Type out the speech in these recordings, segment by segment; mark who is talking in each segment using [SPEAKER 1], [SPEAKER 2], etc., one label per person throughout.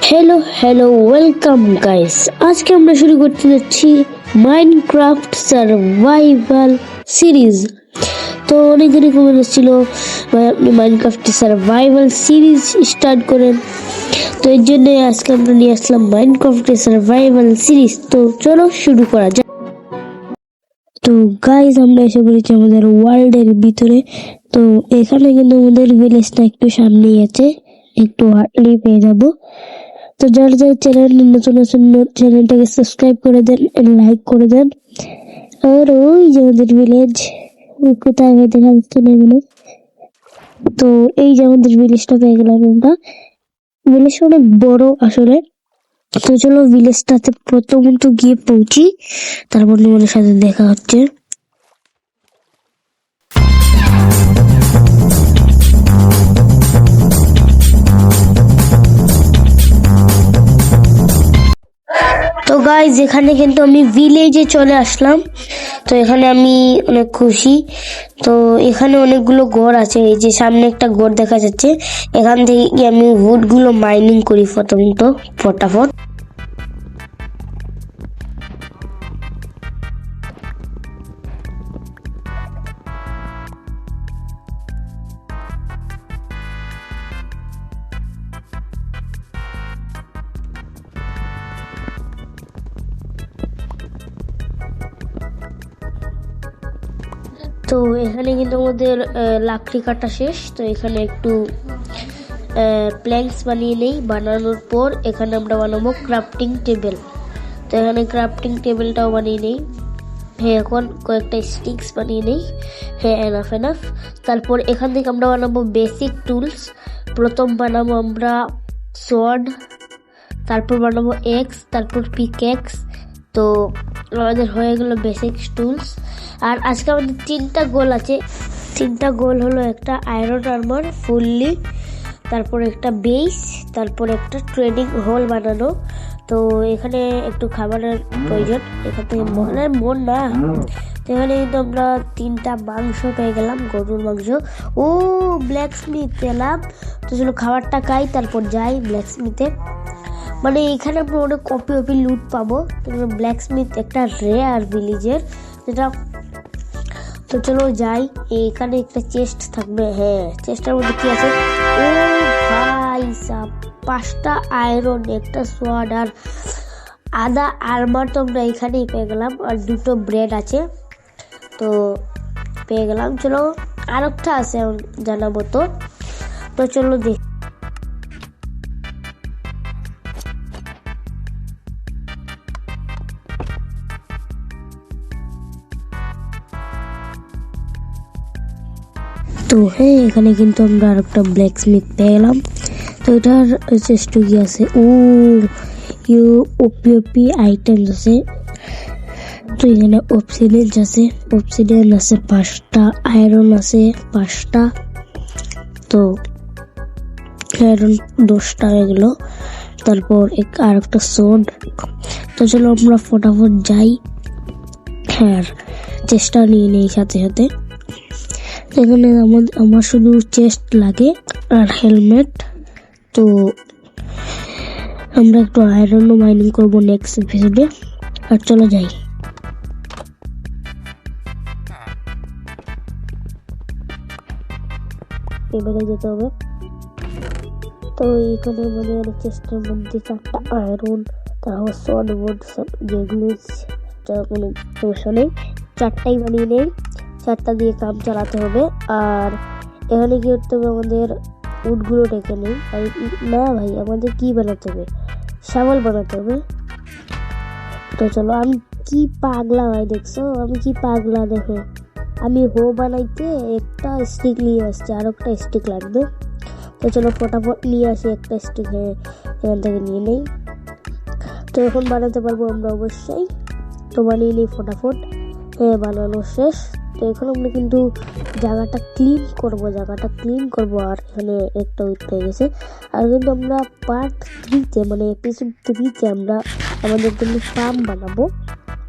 [SPEAKER 1] Hello welcome guys. আজকে আমরা শুরু করতে যাচ্ছি মাইনক্রাফট সার্ভাইভাল সিরিজ। তো অনেকদিনই কমেন্ট এসেছিল ভাই আপনি মাইনক্রাফট সার্ভাইভাল সিরিজ স্টার্ট করেন, তো এর জন্য আজকে আমরা নিয়ে আসলাম মাইনক্রাফট সার্ভাইভাল সিরিজ। তো চলো শুরু করা যাক। তো গাইস আমরা এসে পড়েছি আমাদের ওয়ার্ল্ডের ভিতরে। তো এখানে কিন্তু আমাদের ভিলেজটা একটু সামনেই আছে, একটু হাঁটলেই পেয়ে যাবো। তো যারা যারা চ্যানেল নতুন আছেন চ্যানেলটাকে সাবস্ক্রাইব করে দেন, লাইক করে দেন। আর ওই যে আমাদের ভিলেজ, কোথায় দেখা যাচ্ছে না এগুলো। তো এই যে আমাদের ভিলেজটা পেয়ে গেলাম আমরা। ভিলেজটা অনেক বড় আসলে। তো চলো ভিলেজটাতে প্রথমত গিয়ে পৌঁছি, তারপর তোমাদের সাথে দেখা হচ্ছে। তো গাইজ এখানে কিন্তু আমি ভিলেজে চলে আসলাম। তো এখানে আমি অনেক খুশি। তো এখানে অনেকগুলো ঘর আছে, এই যে সামনে একটা ঘর দেখা যাচ্ছে। এখান থেকে গিয়ে আমি উড গুলো মাইনিং করি প্রথমত ফটাফট। তো এখানে কিন্তু আমাদের লাকড়ি কাটা শেষ। তো এখানে একটু প্ল্যাঙ্কস বানিয়ে নেই। বানানোর পর এখানে আমরা বানাবো ক্রাফটিং টেবিল। তো এখানে ক্রাফটিং টেবিলটাও বানিয়ে নেই। হ্যাঁ, এখন কয়েকটা স্টিক্স বানিয়ে নেই। হ্যাঁ, এনাফ। তারপর এখান থেকে আমরা বানাবো বেসিক টুলস। প্রথম বানাবো আমরা সোয়ার্ড, তারপর বানাবো এক্স, তারপর পিকএক্স। তো আমাদের হয়ে গেল বেসিক টুলস। আর আজকে আমাদের তিনটা গোল আছে। তিনটা গোল হলো একটা আয়রন আর্মার ফুললি, তারপর একটা বেস, তারপর একটা ট্রেডিং হল বানানো। তো এখানে একটু খাবারের প্রয়োজন, এখান থেকে মন না। তো এখানে কিন্তু আমরা তিনটা মাংস পেয়ে গেলাম, গরুর মাংস। ও ব্ল্যাক স্মিথ পেলাম। তো চলো খাবারটা খাই, তারপর যাই ব্ল্যাক স্মিথে। মানে এখানে আমরা অনেক কপি লুট পাবো। ব্ল্যাক স্মিথ একটা রেয়ার ভিলেজের, যেটা। তো চলো যাই। এখানে একটা চেস্ট থাকবে। হ্যাঁ, চেস্টের মধ্যে কি আছে? ও ভাই সাব, 5টা আয়রন, একটা সোয়ার্ড আর আদা আর্মার। তো আমরা এখানেই পেয়ে গেলাম। আর 2টো ব্রেড আছে, তো পেয়ে গেলাম। চলো আর একটা আছে জানাবো। তো চলো দেখ। তো হ্যাঁ, এখানে কিন্তু আমরা আর একটা ব্ল্যাক স্মিথ পেয়ে গেলাম। তো এটার চেষ্ট কি আছে? ও ইউ ওপি আইটেমস আছে। তো এখানে অবসিডিয়ান আছে 5টা, আয়রন আছে 5টা, তো আয়রন 10টা হয়ে গেল। তারপর আর একটা সোড। তো চলো আমরা ফটাফট যাই। হ্যাঁ, চেষ্টা নিয়ে নেই সাথে সাথে। এখানে আমার শুধু চেস্ট লাগে আর হেলমেট। তো আমরা একটু আয়রন মাইনিং করবো নেক্সট এপিসোডে। আর চলো যাই। এবারে যেতে হবে। তো এখানে আমাদের চেস্টের মধ্যে 4টা আয়রন, তারপর সড বোর্ড, যেগুলো কোনো সমস্যা নেই, 4টাই বানিয়ে নেই। 4টা দিয়ে কাম চালাতে হবে। আর এখানে কি করতে হবে? আমাদের উডগুলো ডেকে নেই। আর না ভাই, আমাদের কি বানাতে হবে? শাওয়াল বানাতে হবে। তো চলো, আমি কি পাগলা ভাই, দেখছো আমি কি পাগলা? দেখো, আমি বানাইতে একটা স্টিক নিয়ে আসছি, আর একটা স্টিক লাগবে। তো চলো ফটাফট নিয়ে আসি একটা স্টিক। এখান থেকে নিয়ে নেই। তো এখন বানাতে পারবো আমরা অবশ্যই। তো বানিয়ে নিই ফটাফট। হ্যাঁ, বানানো শেষ। তো এখন আমরা কিন্তু জায়গাটা ক্লিন করবো। আর এখানে একটা উইথ হয়ে গেছে। আর কিন্তু আমরা পার্ট 3-তে, মানে এপিসোড 3-তে আমরা আমাদের জন্য ফার্ম বানাবো,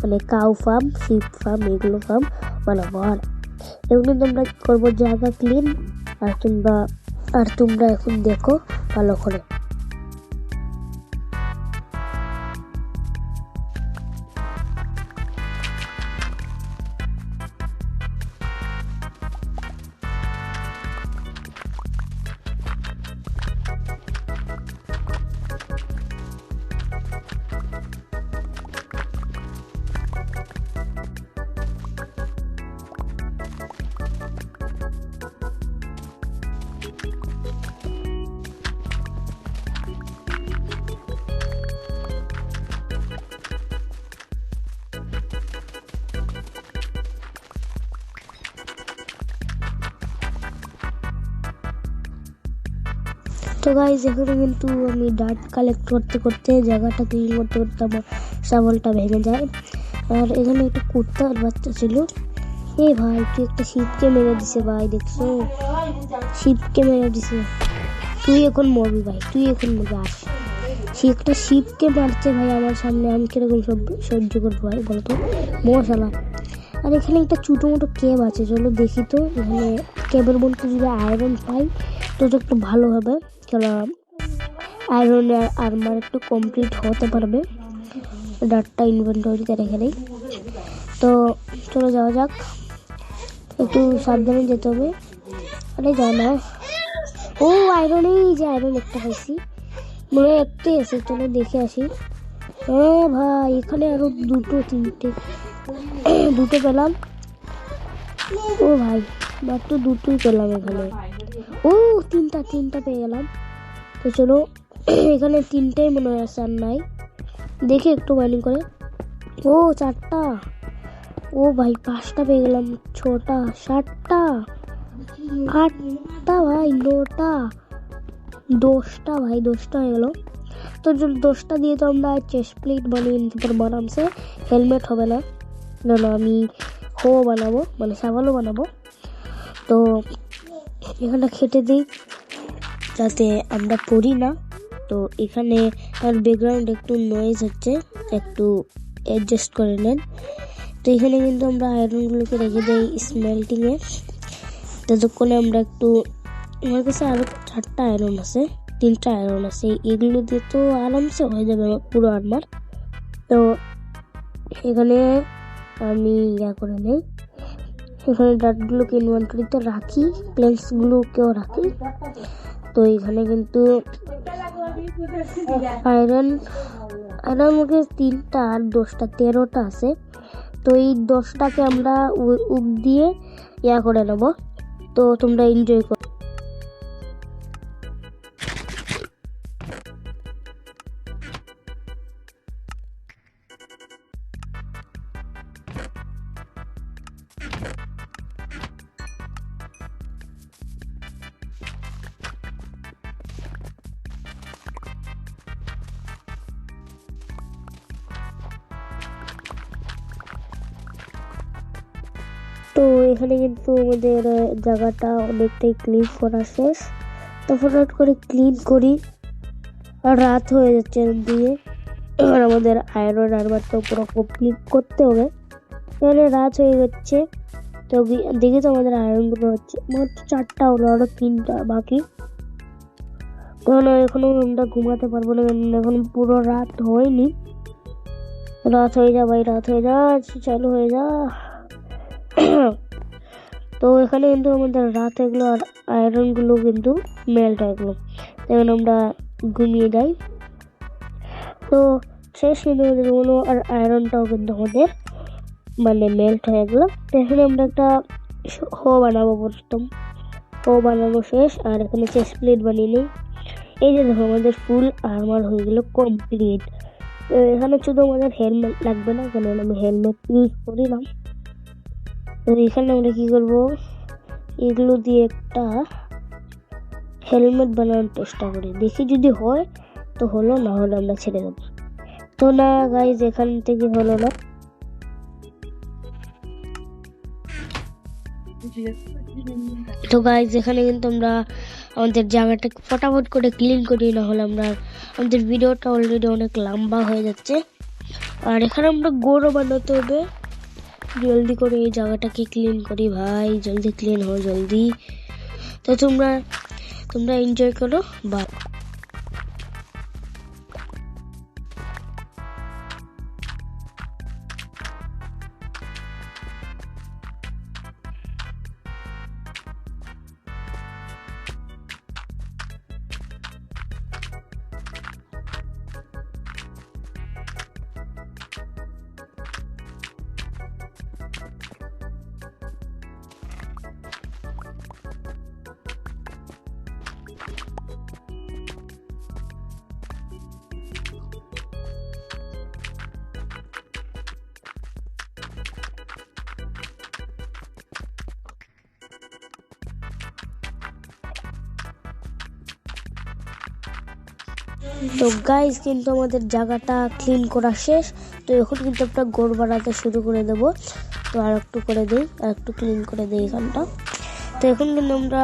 [SPEAKER 1] মানে কাউ ফার্ম, শিপ ফার্ম, এগুলো ফার্ম বানাবো। আর এখন কিন্তু আমরা করবো জায়গা ক্লিন। আর তোমরা এখন দেখো ভালো করে। তো গাইজ এখানে কিন্তু আমি ডাট কালেক্ট করতে করতে জায়গাটা ক্লিন করতে করতে আমার শাবলটা ভেঙে যায়। আর এখানে একটা কুত্তার বাচ্চা ছিল। এ ভাই তুই একটা শিবকে মেরে দিছে ভাই, দেখছো শিবকে মেরে দিছে। তুই এখন মরবি ভাই, তুই এখন মরবি। আস সে একটা শিবকে মারছে ভাই আমার সামনে, আমি কিরকম সব সহ্য করবো ভাই বলতো, মশালা। আর এখানে একটা ছোটো মোটো কেব আছে, চলো দেখি তো। এখানে কেবের বলতে যদি আয়রন পাই তো একটু ভালো হবে, কারণ আয়রন আর্মার একটু কমপ্লিট হতে পারবে। ডাটটা ইনভেন্টরিতে রেখে দেই। তো চলো যাওয়া যাক, একটু সাবধানে যেতে হবে। আরে যা না, ও আয়রন, এই যে আয়রন একটা পাইছি, মনে হয় একটাই আছে, চলো দেখে আসি। হ্যাঁ ভাই এখানে আরো দুটো তিনটে দুটো পেলাম। ও ভাই মাত্র দুটোই পেলাম এখানে। ও তিনটা পেয়ে গেলাম। তো চলো এখানে তিনটেই মনে হয় আছে, আর নাই, দেখি একটু মাইনিং করে। ও চারটা, ও ভাই পাঁচটা পেয়ে গেলাম, ছটা, সাতটা, আটটা ভাই, নটা, দশটা ভাই, দশটা হয়ে গেল। তো দশটা দিয়ে তো আমরা চেস্ট প্লেট বানিয়ে নিতে পারবো আরামসে, হেলমেট হবে না। না না আমি হো বানাবো, মানে সাবালও বানাবো। তো এখানটা খেটে দিই যাতে আমরা পড়ি না। তো এখানে আর ব্যাকগ্রাউন্ড একটু নয়েজ হচ্ছে, একটু অ্যাডজাস্ট করে নেন। তো এখানে কিন্তু আমরা আয়রনগুলোকে রেখে দিই স্মেল্টিংয়ে, ততক্ষণে আমরা একটু, আমার কাছে আরও চারটা আয়রন আছে, তিনটা আয়রন আছে, এগুলো দিয়ে তো আরামসে হয়ে যাবে পুরো আর্মার। তো এখানে আমি ইয়া করে নেই, এখানে ডাটগুলোকে ইনভেন্টরিতে রাখি, প্লেন্সগুলোকেও রাখি। তো এখানে কিন্তু আয়রন মুখে 3টা আর 10টা 13টা আছে। তো এই 10টাকে আমরা উক দিয়ে ইয়া করে নেব। তো তোমরা এনজয় করো। তো এখানে কিন্তু আমাদের জায়গাটা অনেকটাই ক্লিন করা শেষ। তো ফটাফট করে ক্লিন করি, আর রাত হয়ে যাচ্ছে দিয়ে, এবার আমাদের আয়রন আর্মারটা পুরো কমপ্লিট করতে হবে। এখানে রাত হয়ে যাচ্ছে। তো দেখি তো আমাদের আয়রনগুলো হচ্ছে মাত্র 4টা হলো, আরো 3টা বাকি। কারণ এখনো আমরা ঘুমাতে পারবো না, এখন পুরো রাত হয়নি। রাত হয়ে যা ভাই, রাত হয়ে যা, চালু হয়ে যা। তো এখানে কিন্তু আমাদের রাত হয়ে গেলো, আর আয়রন গুলো কিন্তু মেল্ট হয়ে গেলো। এখন আমরা ঘুমিয়ে যাই। তো শেষ কিন্তু আমাদের হলো, আর আয়রনটাও কিন্তু আমাদের মানে মেল্ট হয়ে গেলো। তো এখানে আমরা একটা হো বানাবো, প্রথম হো বানানো শেষ। আর এখানে চেস্ট প্লেট বানিয়ে নিই। এই যে দেখো আমাদের ফুল আর্মার হয়ে গেলো কমপ্লিট। এখানে শুধু আমাদের হেলমেট লাগবে না, কেন আমি হেলমেট ইউজ করি না। তো এখানে আমরা কি করবো, এগুলো দিয়ে একটা হেলমেট বানানোর চেষ্টা করি, দেখি যদি হয় তো হলো, না হলে আমরা ছেড়ে দেবো। তো না গাইজ এখান থেকে হলো না। তো গাইজ এখানে কিন্তু আমরা আমাদের জায়গাটা ফটাফট করে ক্লিন করি, না হলে আমরা আমাদের ভিডিওটা অলরেডি অনেক লম্বা হয়ে যাচ্ছে। আর এখানে আমরা গোড়ও বানাতে হবে, জলদি করে এই জায়গাটাকে ক্লিন করি ভাই, জলদি ক্লিন হও জলদি। তো তোমরা এনজয় করো, বাই। তো গাইস কিন্তু আমাদের জায়গাটা ক্লিন করা শেষ। তো এখন কিন্তু আমরা গোড় বানাতে শুরু করে দেব। তো আর একটু করে দিই, আর একটু ক্লিন করে দিই এখানটা। তো এখন কিন্তু আমরা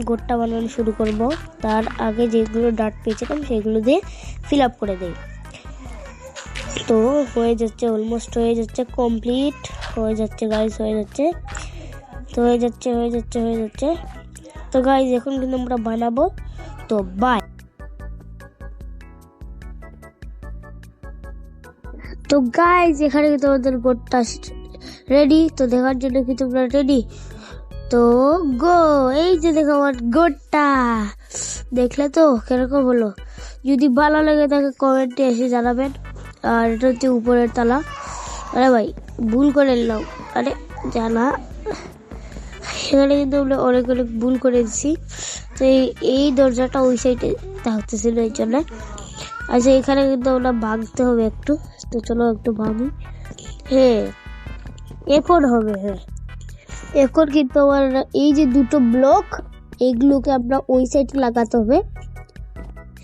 [SPEAKER 1] গোড়টা বানানো শুরু করব। তার আগে যেগুলো ডাট পেয়েছিলাম সেগুলো দিয়ে ফিল আপ করে দিই। তো হয়ে যাচ্ছে, অলমোস্ট হয়ে যাচ্ছে, কমপ্লিট হয়ে যাচ্ছে গাইস, হয়ে যাচ্ছে। তো হয়ে যাচ্ছে। তো গাইস এখন কিন্তু আমরা বানাবো। তো বাই। তো গাইস এখানে কিন্তু আমাদের গোটটা রেডি। তো দেখার জন্য কি তোমরা রেডি? তো গো, এই যে দেখো আমার গোটটা, দেখলে তো কিরকম হলো? যদি ভালো লাগে তাকে কমেন্টে এসে জানাবেন। আর এটা হচ্ছে উপরের তালা। আরে ভাই ভুল করে নিলাম, আরে জানা, এখানে কিন্তু আমরা অনেক ভুল করে দিচ্ছি। তো এই দরজাটা ওই সাইডে থাকতেছিল এই জন্য। আচ্ছা এখানে কিন্তু আমরা ভাঙতে হবে একটু। তো চলো একটু ভাঙি। হ্যাঁ এখন হবে। হ্যাঁ এখন কিন্তু আমার এই যে দুটো ব্লক, এইগুলোকে আমরা ওই সাইডে লাগাতে হবে।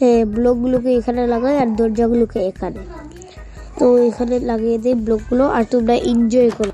[SPEAKER 1] হ্যাঁ ব্লকগুলোকে এখানে লাগাই আর দরজাগুলোকে এখানে। তো এখানে লাগিয়ে দিই ব্লকগুলো, আর তোমরা এনজয় করো।